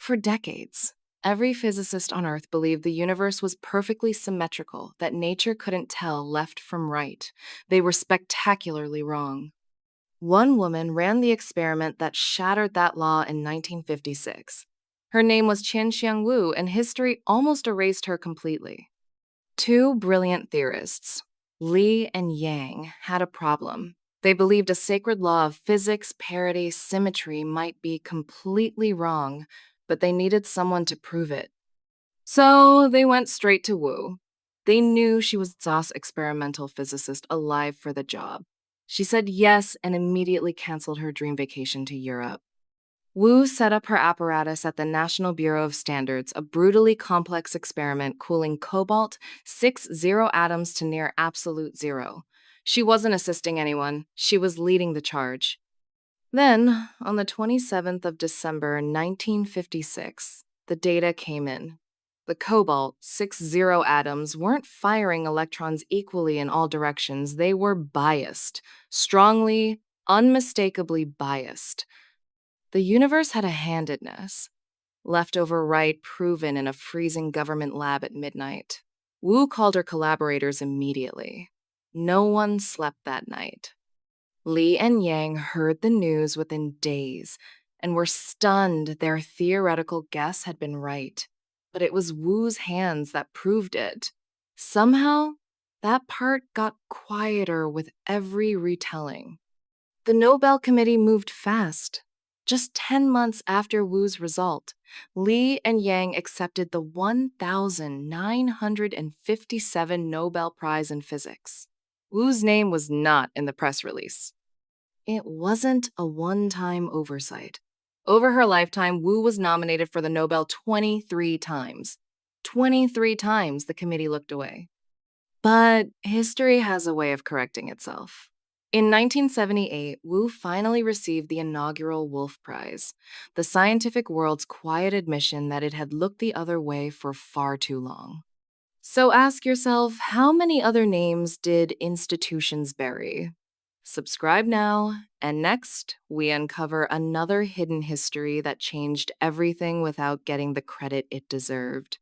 For decades, every physicist on Earth believed the universe was perfectly symmetrical, that nature couldn't tell left from right. They were spectacularly wrong. One woman ran the experiment that shattered that law in 1956. Her name was Chien-Shiung, and history almost erased her completely. Two brilliant theorists, Li and Yang, had a problem. They believed a sacred law of physics, parity, symmetry might be completely wrong, but they needed someone to prove it. So they went straight to Wu. They knew she was Zos experimental physicist alive for the job. She said yes and immediately canceled her dream vacation to Europe. Wu set up her apparatus at the National Bureau of Standards, a brutally complex experiment cooling cobalt 60 atoms to near absolute zero. She wasn't assisting anyone, she was leading the charge. Then, on the 27th of December 1956, the data came in. The cobalt 60 atoms weren't firing electrons equally in all directions, they were biased, strongly, unmistakably biased. The universe had a handedness. Leftover right proven in a freezing government lab at midnight. Wu called her collaborators immediately. No one slept that night. Li and Yang heard the news within days and were stunned their theoretical guess had been right. But it was Wu's hands that proved it. Somehow, that part got quieter with every retelling. The Nobel Committee moved fast. Just 10 months after Wu's result, Li and Yang accepted the 1,957 Nobel Prize in Physics. Wu's name was not in the press release. It wasn't a one-time oversight. Over her lifetime, Wu was nominated for the Nobel 23 times. 23 times the committee looked away. But history has a way of correcting itself. In 1978, Wu finally received the inaugural Wolf Prize, the scientific world's quiet admission that it had looked the other way for far too long. So ask yourself, how many other names did institutions bury? Subscribe now, and next, we uncover another hidden history that changed everything without getting the credit it deserved.